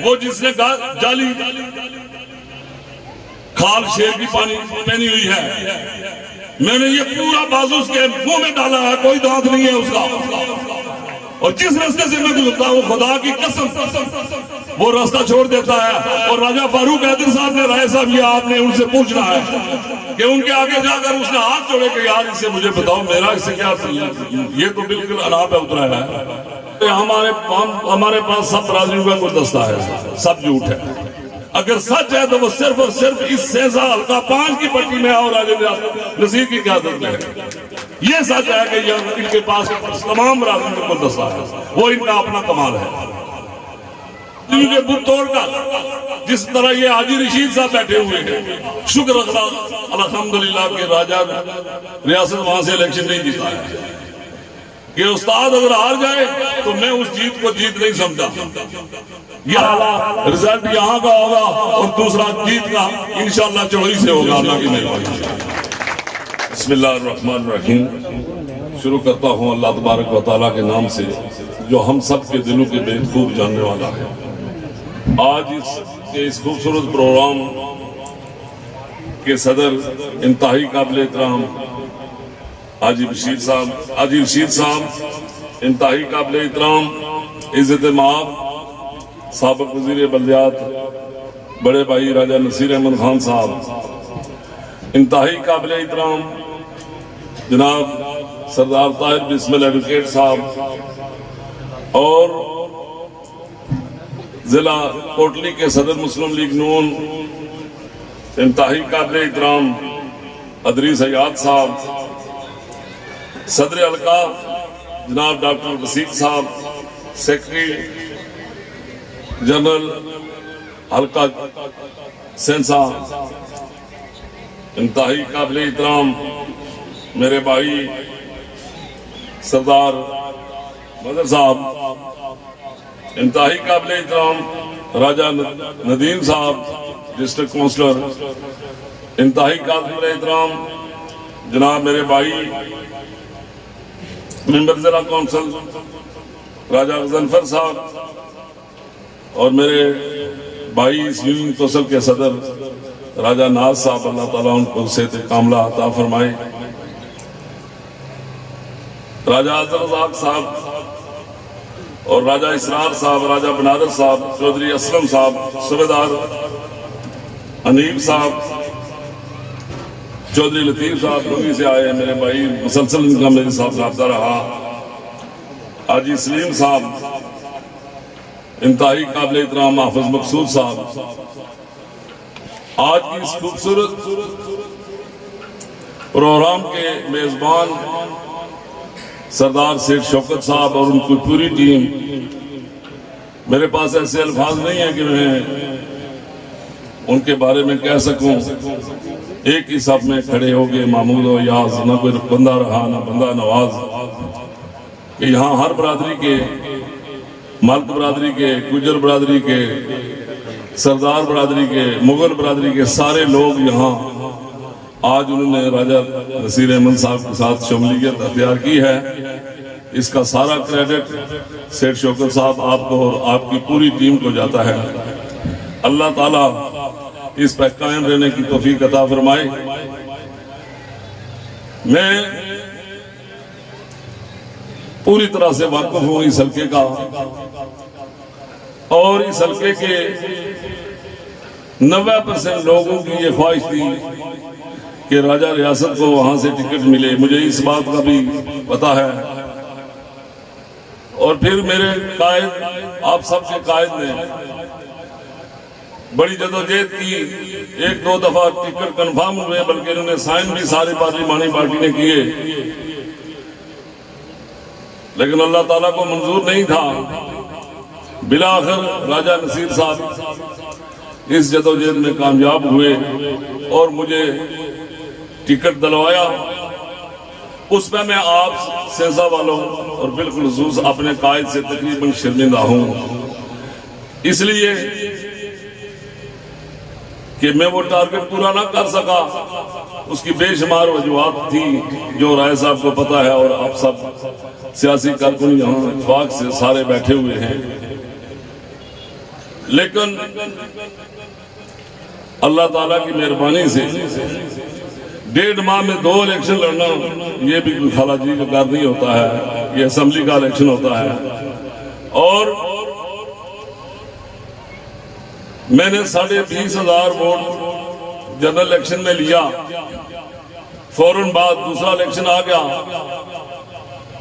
वो जिसने जाली खाल शेर की पानी पहनी हुई है, मैंने ये पूरा बाजू उसके मुंह में डाला है, कोई दांत नहीं है उसका। और जिस रास्ते से मैं गुजरता हूँ खुदा की कसम वो रास्ता छोड़ देता है। और राजा फारूक हैदर साहब ने राय साहब ये आपने उनसे पूछना है कि उनके आगे जाकर उसने हाथ जोड़े कि यार इससे मुझे बताओ मेरा इससे क्या, ये तो बिल्कुल अनाप पे उतरा है। हमारे पास सब बरादरियों का गुलदस्ता है, सब झूठ है। अगर सच है तो वो सिर्फ और सिर्फ इस सेजा हल्का 5 की पट्टी में और राजा नसीर की क़यादत में है। ये सच है कि इनके पास तमाम बरादरियों का गुलदस्ता है, वो इनका अपना कमाल है। इनके बुत तोड़कर जिस तरह ये हाजी रशीद साहब बैठे हुए हैं, शुक्र अल्हम्दुलिल्लाह के राजा रियासत वहां से इलेक्शन नहीं जीता है कि उस्ताद अगर हार जाए तो मैं उस जीत को जीत नहीं समझा। रिजल्ट यहाँ का होगा और दूसरा जीत का इंशाअल्लाह चढ़ोई से होगा, अल्लाह की मेहरबानी से। बिस्मिल्लाहिर्रहमानिर्रहीम। शुरू करता हूँ अल्लाह तबारक व तआला के नाम से जो हम सब के दिलों के बेखूब जानने वाला है। आज इस खूबसूरत प्रोग्राम के सदर इंतहाई काबिल एहतराम हाजी रशीद साहब, इंतहाई काबिल एहतराम इज्जत माब साबिक वज़ीर बल्दियात बड़े भाई राजा नसीर अहमद खान साहब, इंतहाई काबिल एहतराम जनाब सरदार ताहिर बिस्मिल एडवोकेट साहब और जिला कोटली के सदर मुस्लिम लीग नून, इंतहाई काबिल एहतराम अदरीस हयात साहब, सदर हल्का जनाब डॉक्टर वसीम साहब, सेक्रेटरी जनरल हल्का सेंसा, इंतहाई काबिल एहतराम मेरे भाई सरदार मदर साहब, इंतहाई काबिल एहतराम राजा नदीम साहब डिस्ट्रिक्ट काउंसलर, इंतहाई काबिल एहतराम जनाब मेरे भाई मेंबर जिला काउंसिल राजा गजनफर साहब और मेरे भाई स्विमिंग कौंसिल के सदर राजा नाज साहब, अल्लाह ताला उनको सेहत कामला अता फरमाए। राजा अज़रज़ाक साहब और राजा इसरार साहब, राजा बनारस साहब, चौधरी असलम साहब, सूबेदार हनीफ साहब, चौधरी लतीफ साहब लोगी से आए हैं मेरे भाई, मुसलसल इनका मेरे साथ रब्ता रहा। हाजी सलीम साहब, इंतहाई काबिल एहतराम हाफिज मकसूद साहब। आज की इस खूबसूरत प्रोग्राम के मेजबान सरदार शेख शौकत साहब और उनकी पूरी टीम, मेरे पास ऐसे अल्फाज नहीं है कि मैं उनके बारे में कह सकूं। एक ही सब में खड़े हो गए महमूद और याज, ना कोई बंदा रहा ना बंदा नवाज। कि यहाँ हर बरादरी के, मल्क बरादरी के, गुजर बरादरी के, सरदार बरादरी के, मुगल बरादरी के सारे लोग यहाँ आज उन्होंने राजा नसीर अहमद साहब के साथ शमूलियत अख्तियार की है। इसका सारा क्रेडिट सेठ शौकत साहब आपको और आपकी पूरी टीम को जाता है। अल्लाह ताला इस पर कायम रहने की तौफीक अता फरमाए। मैं पूरी तरह से वाकिफ हूँ इस हल्के का और इस हल्के के 90% लोगों की ये ख्वाहिश थी कि राजा रियासत को वहां से टिकट मिले। मुझे इस बात का भी पता है और फिर मेरे कायद, आप सबके कायद ने बड़ी जदोजहद की। 1-2 दफा टिकट कंफर्म हुए, बल्कि इन्होंने साइन भी सारी पार्लिमानी पार्टी ने किए, लेकिन अल्लाह ताला को मंजूर नहीं था। बिलाखिर राजा नसीर साहब इस जदोजहद में कामयाब हुए और मुझे टिकट दिलवाया। उसमें मैं आप सेंसा वालों और बिल्कुल खुसूस अपने कायद से तकरीबन शर्मिंदा हूँ, इसलिए कि मैं वो टारगेट पूरा ना कर सका। उसकी बेशुमार वजूहात थी जो राय साहब को पता है और आप सब सियासी कारकुन यहाँ इत्तेफाक से सारे बैठे हुए हैं। लेकिन अल्लाह ताला की मेहरबानी से 1.5 माह में 2 इलेक्शन लड़ना ये भी कोई खालाजी का कार्य नहीं होता है। ये असेंबली का इलेक्शन होता है और मैंने 20,500 वोट जनरल इलेक्शन में लिया। फौरन बाद दूसरा इलेक्शन आ गया।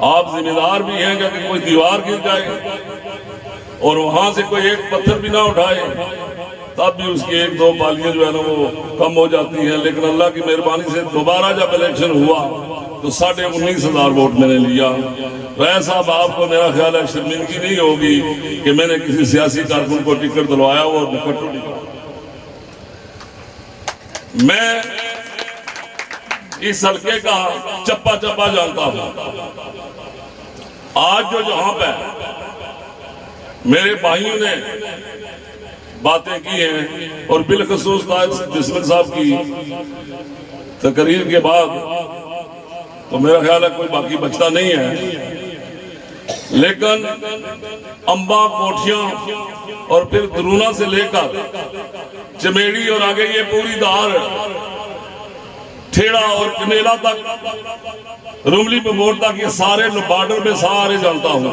आप जिम्मेदार भी हैं कि कोई दीवार गिर जाए और वहां से कोई एक पत्थर भी ना उठाए, तब भी उसकी 1-2 पालियां जो है ना वो कम हो जाती हैं। लेकिन अल्लाह की मेहरबानी से दोबारा जब इलेक्शन हुआ तो 19,500 वोट मैंने लिया। राय साहब, आपको मेरा ख्याल है शर्मिंदगी नहीं होगी कि मैंने किसी सियासी कारकुन को टिकट दिलवाया वो निकट। मैं इस हल्के का चप्पा चप्पा जानता हूं। आज जो जहां पे मेरे भाइयों ने बातें की हैं और बिलखसूस बिस्मिल साहब की तकरीर के बाद तो मेरा ख्याल है कोई बाकी बचता नहीं है। लेकिन अंबा, कोठियां और फिर दरूना से लेकर चमेड़ी और आगे ये पूरी धार ठेड़ा और कनेला तक, रुमली पे मोड़ तक, ये सारे बॉर्डर में सारे जानता हूं।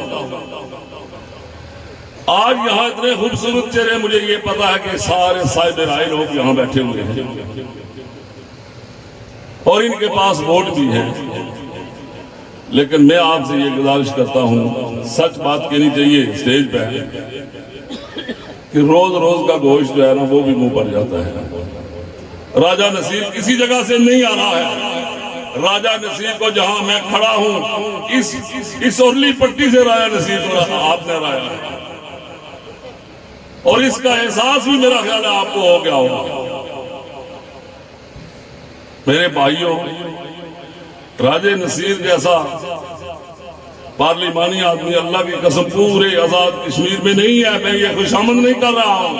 आज यहाँ इतने खूबसूरत चेहरे, मुझे ये पता है कि सारे साहिब राय लोग यहाँ बैठे हुए हैं और इनके पास वोट भी है। लेकिन मैं आपसे ये गुजारिश करता हूँ, सच बात कहनी चाहिए स्टेज पे, कि रोज रोज का गोश्त जो है ना वो भी मुंह पड़ जाता है। राजा नसीर किसी जगह से नहीं आ रहा है। राजा नसीर को जहां मैं खड़ा हूं, इस ओरली पट्टी से राजा नसीर को आपने हराया है और इसका एहसास भी मेरा ख्याल है आपको हो गया होगा। मेरे भाइयों, राजे नसीर जैसा पार्लिमानी आदमी अल्लाह की कसम पूरे आजाद कश्मीर में नहीं है। मैं ये खुशामद नहीं कर रहा हूं,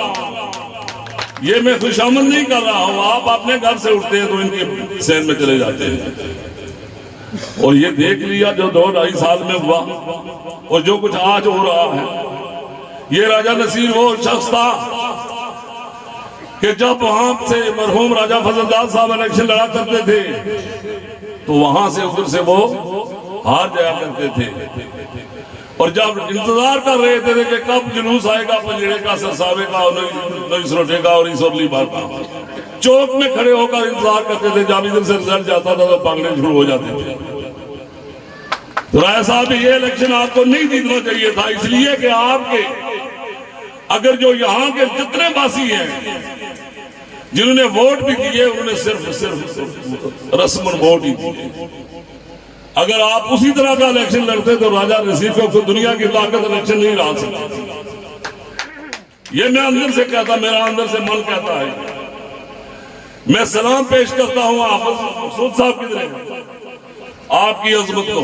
ये मैं खुशामद नहीं कर रहा हूं। आप अपने घर से उठते हैं तो इनके सहन में चले जाते हैं और ये देख लिया जो 2-2.5 साल में हुआ और जो कुछ आज हो रहा है। ये राजा नसीर वो शख्स था कि जब वहां से मरहूम राजा फजलदार साहब इलेक्शन लड़ा करते थे तो वहां से उधर से वो हार जाया करते थे और जब इंतजार कर रहे थे कि कब जुलूस आएगा पंजड़े का, सरसावे का और नई का और इसोरली बार का, चौक में खड़े होकर इंतजार करते थे। जब इधर से रिजल्ट जाता था तो भागने शुरू हो जाते थे। तो राय साहब, ये इलेक्शन आपको नहीं जीतना चाहिए था, इसलिए कि आपके अगर जो यहाँ के जितने वासी हैं जिन्होंने वोट भी दिए उन्होंने सिर्फ रस्मन वोट ही दिए। अगर आप उसी तरह का इलेक्शन लड़ते तो राजा नसीर को दुनिया की ताकत इलेक्शन नहीं ला सकती। ये मैं अंदर से कहता, मेरा अंदर से मन कहता है। मैं सलाम पेश करता हूं हाफिज मकसूद साहब की तरह आपकी अजमत को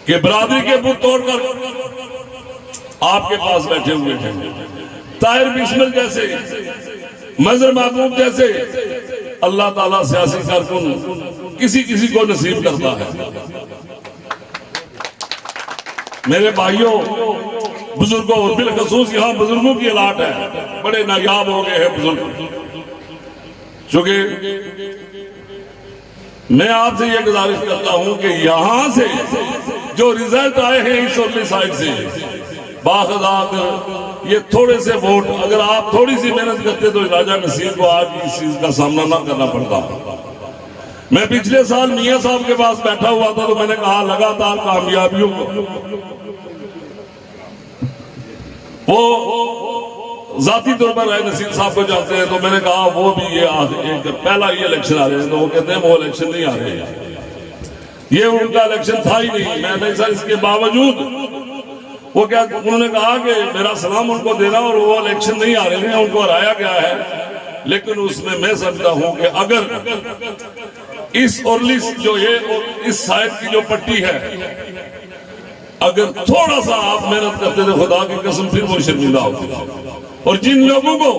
कि बरादरी के बुत तोड़कर आपके पास बैठे हुए हैं। ताहिर बिस्मिल जैसे, मजहर महबूब जैसे अल्लाह ताला सियासी कारकुन किसी किसी को नसीब करता है। मेरे भाइयों, बुजुर्गों, बिलखसूस यहाँ बुजुर्गों की अलाट है, बड़े नायाब हो गए हैं बुजुर्ग। चूंकि मैं आपसे ये गुजारिश करता हूं कि यहां से जो रिजल्ट आए हैं इस ओरली साइड से, बाखुदा ये थोड़े से वोट अगर आप थोड़ी सी मेहनत करते तो राजा नसीर को आज इस चीज का सामना ना करना पड़ता। मैं पिछले साल मियां साहब के पास बैठा हुआ था तो मैंने कहा लगातार कामयाबियों को वो जाती तौर पर राय नसीर साहब को जानते हैं, तो मैंने कहा वो भी ये एक पहला ये इलेक्शन आ रहे हैं, तो वो कहते हैं वो इलेक्शन नहीं आ रहे हैं, ये उनका इलेक्शन था ही नहीं। मैंने सर इसके बावजूद वो क्या उन्होंने कहा कि मेरा सलाम उनको देना और वो इलेक्शन नहीं आ रहे हैं, उनको हराया गया है। लेकिन उसमें मैं समझता हूं कि अगर इस ओरली जो ये इस साइड की जो पट्टी है अगर थोड़ा सा आप मेहनत करते थे खुदा की कसम फिर वो शर्मिंदा होती। और जिन लोगों को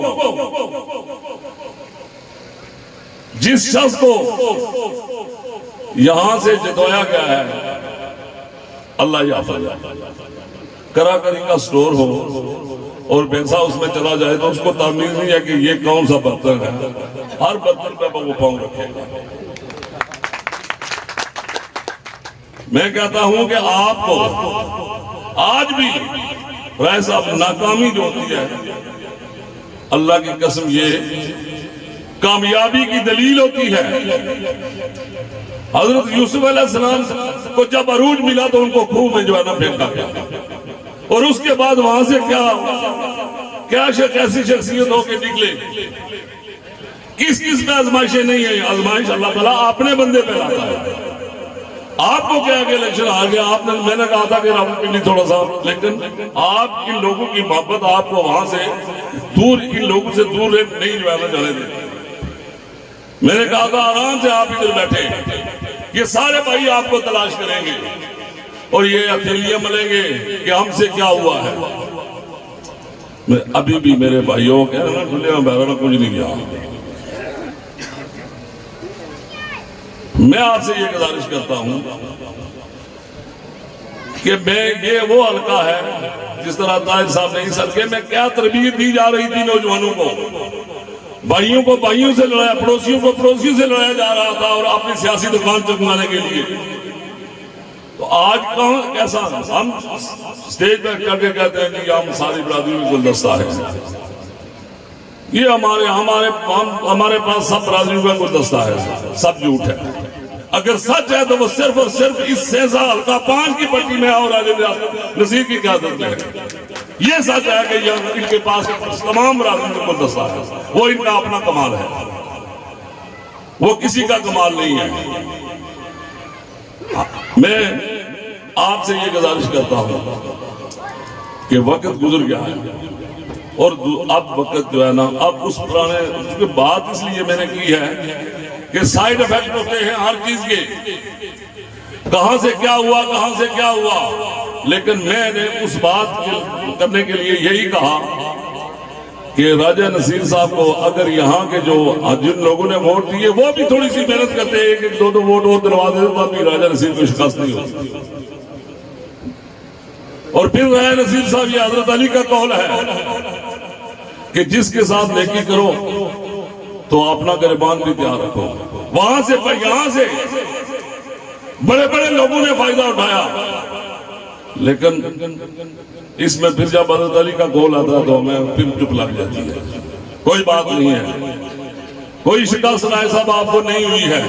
जिस शख्स को यहां से जितवाया गया है अल्लाह याफत कराकरी का स्टोर हो, और पैसा उसमें चला जाए तो उसको तामीर नहीं है कि ये कौन सा बर्तन है, हर बर्तन पे वो पाँव रखेगा। मैं कहता हूं कि आपको आज भी राय साहब नाकामी जो होती है, अल्लाह की कसम ये कामयाबी की दलील होती है। हजरत यूसुफ अलैहिस्सलाम को जब अरूज मिला तो उनको खूह में जो है ना फेंका गया, और उसके बाद वहां से क्या कैसी शख्सियत होके निकले। किस किस पे आजमाइशें नहीं है, आजमाइश अल्लाह ताला अपने बंदे पे लाता है। आपको क्या आगे इलेक्शन आ गया, आपने मैंने कहा था कि रावलपिंडी थोड़ा सा, लेकिन आप इन लोगों की मोहब्बत आपको वहां से दूर, इन लोगों से दूर नहीं जाने देते। मैंने कहा था आराम से आप इधर बैठे, ये सारे भाई आपको तलाश करेंगे और ये हथेलियां मलेंगे कि हमसे क्या हुआ है। मैं अभी भी मेरे भाइयों कह रहा हूं खुले में कुछ नहीं किया। मैं आपसे ये गुजारिश करता हूं कि मैं ये वो हल्का है जिस तरह ताहिर साहब ने इस हल्के में क्या तरबियत दी जा रही थी नौजवानों को भाइयों से लड़ाया, पड़ोसियों को पड़ोसियों से लड़ाया जा रहा था और अपनी सियासी दुकान चमकाने के लिए। तो आज कौन कैसा हम स्टेज पर करके कहते हैं कि हम सारी बरादरी में गुलदस्ता है, ये हमारे पास सब बरादरियों का गुलदस्ता है, सब झूठ है। अगर सच है तो वो सिर्फ और सिर्फ इस सेजा हल्का 5 की पट्टी में और राजेंद्र नसीर की क़यादत में है। ये सच है कि इनके पास तमाम बरादरियों का गुलदस्ता है, वो इनका अपना कमाल है, वो किसी का कमाल नहीं है। मैं आपसे ये गुजारिश करता हूं कि वक्त गुजर गया है और अब वक्त जो है ना, अब उस पुराने बात इसलिए मैंने की है कि साइड इफेक्ट होते हैं हर चीज के, कहां से क्या हुआ, लेकिन मैंने उस बात करने के लिए यही कहा कि राजा नसीर साहब को अगर यहाँ के जो जिन लोगों ने वोट दिए वो भी थोड़ी सी मेहनत करते, एक दो वोट वो दिलवा देते तो अभी राजा नसीर को शिकस्त नहीं होती। और फिर राजा नसीर साहब, ये हजरत अली का कौल है कि जिसके साथ नेकी करो तो अपना गिरबान भी तैयार रखो। वहां से यहाँ से बड़े बड़े लोगों ने फायदा उठाया, लेकिन इसमें फिर जब हजरत अली का कौल आता है तो हमें फिर चुप लग जाती है। कोई बात नहीं है, कोई शिकस्त राय साहब आपको नहीं हुई है।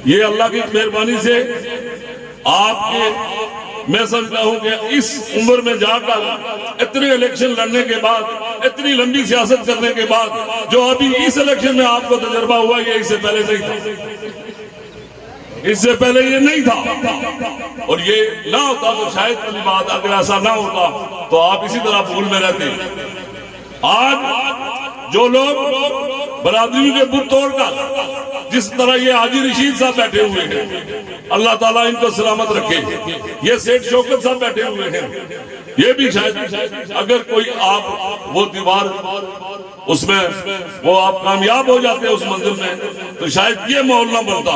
ये अल्लाह की मेहरबानी से आपके, मैं समझता हूं कि इस उम्र में जाकर इतने इलेक्शन लड़ने के बाद, इतनी लंबी सियासत करने के बाद जो अभी इस इलेक्शन में आपको तजर्बा हुआ, ये इससे पहले नहीं था, इससे पहले ये नहीं था। और ये ना होता तो शायद पहली बात, अगर ऐसा ना होता तो आप इसी तरह भूल में रहते। आज जो लोग बरादरी के बुत तोड़कर, जिस तरह ये हाजी रशीद साहब बैठे हुए हैं, अल्लाह ताला इनको सलामत रखे, ये सेठ शौकत साहब बैठे हुए हैं, ये भी शायद अगर कोई आप वो दीवार उसमें वो आप कामयाब हो जाते उस मंजिल में तो शायद ये माहौल ना बनता।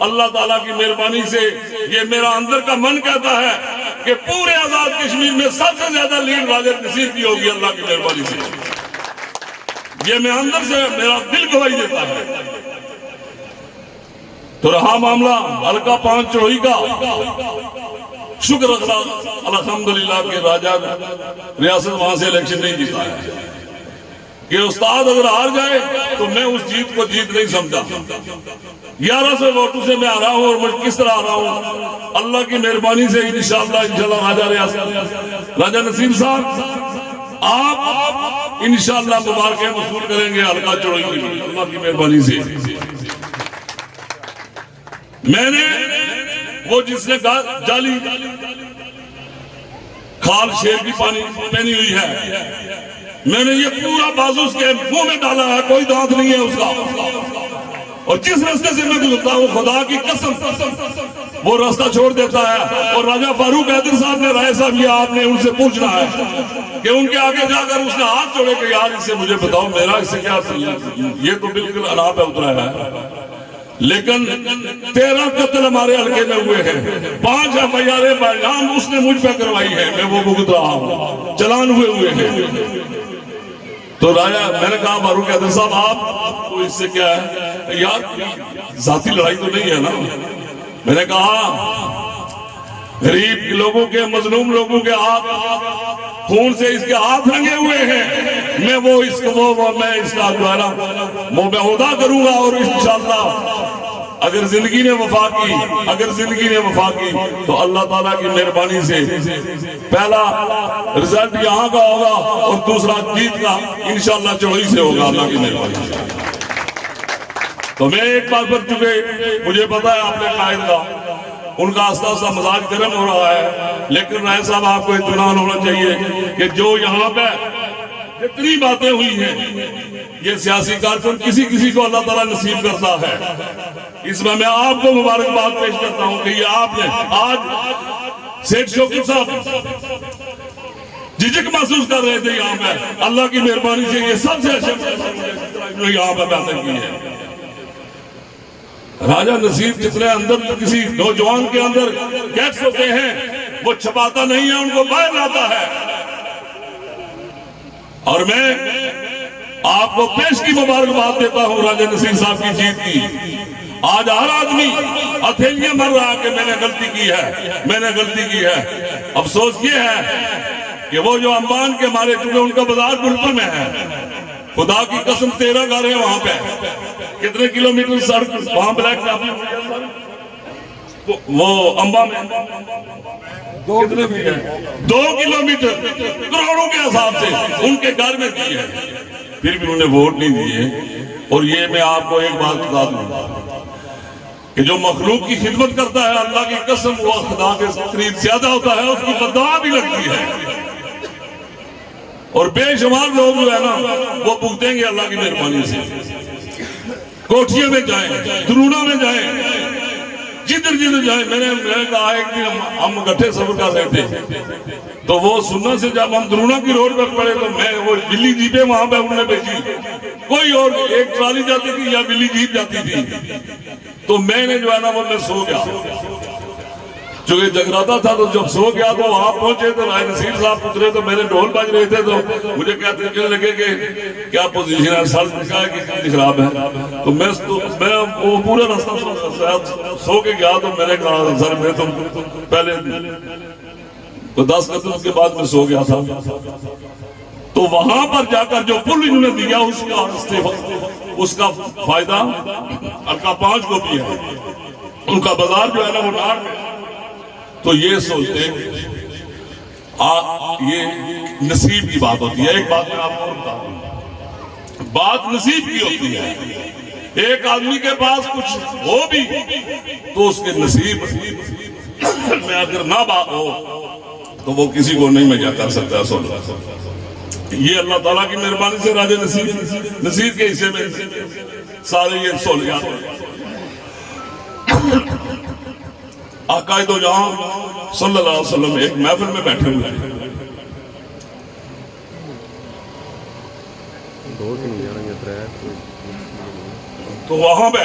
अल्लाह ताला की मेहरबानी से ये मेरा अंदर का मन कहता है कि पूरे आजाद कश्मीर में सबसे ज्यादा लीड राजा नसीर की होगी अल्लाह की मेहरबानी से। ये मैं अंदर से, मेरा दिल गवाही देता है। तो रहा मामला हल्का 5 चढ़ोई का, शुक्र अल्हम्दुलिल्लाह के राजा रियासत वहां से इलेक्शन नहीं जीता है कि उस्ताद अगर हार जाए तो मैं उस जीत को जीत नहीं समझा। 1100 वोटों से मैं आ रहा हूं और मैं किस तरह आ रहा हूं, अल्लाह की मेहरबानी से इंशाअल्लाह राजा नसीर साहब आप इंशाअल्लाह मुबारकें वसूल करेंगे हल्का चढ़ोई की, अल्लाह की मेहरबानी से। मैंने वो जिसने जाली खाल शेर की पानी पहनी हुई है, मैंने ये पूरा बाजू उसके मुंह में डाला है, कोई दांत नहीं है उसका। और जिस रास्ते से मैं गुजरता हूँ खुदा की कसम वो रास्ता छोड़ देता है। और राजा फारूक हैदर साहब ने, राय साहब, ये आपने उनसे पूछना है कि उनके आगे जाकर उसने हाथ जोड़े कि यार इससे मुझे बताओ मेरा इससे क्या, ये तो बिल्कुल अनाप है उतरा है। लेकिन 13 कत्ल हमारे हल्के में हुए हैं, 5 FIR बयान उसने मुझ पे करवाई है, मैं वो भुगत रहा हूँ, चलान हुए हैं। तो राजा, मैंने कहा फारूक हैदर साहब आप तो इससे क्या है यार, जाती लड़ाई तो नहीं है ना। मैंने कहा गरीब लोगों के, मजलूम लोगों के हाथ खून से इसके हाथ रंगे हुए हैं, मैं वो इसको मैं इसका जो है ना वो मैं अदा करूंगा। और इंशाअल्लाह अगर जिंदगी ने वफा की, तो अल्लाह ताला की मेहरबानी से पहला रिजल्ट यहाँ का होगा और दूसरा जीत का इंशाअल्लाह चढ़ोई से होगा, अल्लाह की मेहरबानी से। तो मैं एक बात पर चुके, मुझे पता है आपने कायद का, उनका आस्ता आस्ता मजाक गर्म हो रहा है, लेकिन राय साहब आपको इत्मीनान होना चाहिए कि जो यहाँ पे जितनी बातें हुई हैं, ये सियासी कारकुन किसी किसी को अल्लाह ताला नसीब करता है। इसमें मैं आपको मुबारकबाद पेश करता हूं कि ये आपने आज सेठ शौकत साहब झिझक महसूस कर रहे थे यहाँ पे, अल्लाह की मेहरबानी से ये सबसे अच्छे यहाँ पे बातें की है। राजा नसीब जितने अंदर किसी नौजवान के अंदर गैस होते हैं, वो छपाता नहीं है, उनको बाहर लाता है। और मैं आपको पेश की मुबारकबाद देता हूं राजा नसीब साहब की जीत की। आज हर आदमी हथेलियां मर रहा कि मैंने गलती की है। अफसोस ये है कि वो जो अंबान के मारे चुके, उनका बाजार गुलपुर में है। खुदा की कसम 13 घर है वहां पे। कितने किलोमीटर सड़क वहां ब्लैक वो अंबा में 2 किलोमीटर करोड़ों के हिसाब से उनके घर में दी है, फिर भी उन्होंने वोट नहीं दिए। और ये मैं आपको एक बात बता दूं कि जो मखलूक की खिदमत करता है, अल्लाह की कसम वो खुदा के करीब ज्यादा होता है, उसकी बददुआ भी लगती है। और बेशुमार लोग जो है ना वो भुगतेंगे अल्लाह की मेहरबानी से। कोठियों में जाएं, दरूना में जाएं, जिधर जाए। मैंने कहा एक दिन हम इकट्ठे सफर कर रहे थे, तो वो सुन्ना से जब हम दरूना की रोड पर पड़े, तो मैं वो बिल्ली जीपे वहां पे उन्होंने भेजी, कोई और एक ट्राली जाती थी या बिल्ली जीप जाती थी। तो मैंने जो है ना वो मैं सो गया, चूंकि जगराता था। तो जब सो गया तो वहां पहुंचे तो राय नसीर साहब उतरे, तो मेरे ढोल बज रहे थे। तो मुझे कहने लगे कि क्या पोजीशन है, सर की खराब है। तो मैं वो पूरा रास्ता सो के गया। तो मैंने कहा सर मैं तो पहले तो 10 कदम के बाद मैं सो गया था। तो वहां पर जाकर जो पुल इन्होंने दिया उसका फायदा अलका 5 को भी है। उनका बाजार जो है ना वो नार में। तो ये सोचते ये नसीब की बात होती है। एक बात मैं आपको बता दूं, बात नसीब की होती है। एक आदमी के पास कुछ हो भी तो उसके नसीब में अगर ना बात हो तो वो किसी को नहीं मजा कर सकता। ये अल्लाह ताला की मेहरबानी से राजा नसीब के हिस्से में सारे ये सहूलियात आकाए तो जहां सल्लल्लाहु अलैहि वसल्लम एक महफिल में बैठे हुए थे। तो वहां पे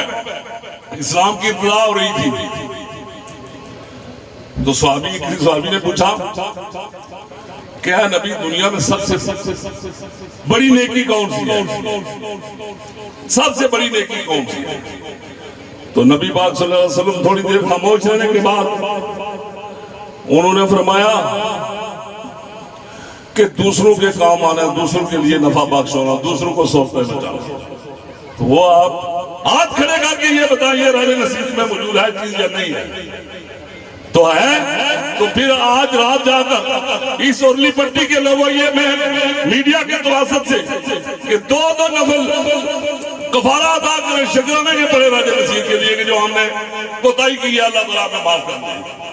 इस्लाम की इब्तिदा हो रही थी। तो किसी स्वामी ने पूछा क्या नबी दुनिया में सबसे बड़ी नेकी कौन सी है, सबसे बड़ी नेकी कौन सी है? तो नबी पाक सल्लल्लाहु अलैहि वसल्लम थोड़ी देर खामोश रहने के बाद उन्होंने फरमाया कि दूसरों के काम आना, दूसरों के लिए नफा बख्श होना, दूसरों को सौंपते बचाना। तो वो आप हाथ खड़े करके ये बताइए राजा नसीब में मौजूद है चीज या नहीं है? तो है। तो फिर आज रात जाकर इस उरली पट्टी के लोगों ये मैं मीडिया के तवासत से कि 2 नफल कफारा अदा करें शकरा में ये पड़े राजा नसीब के लिए कि जो हमने कोताही की है, अल्लाह ताला हमें माफ कर दे।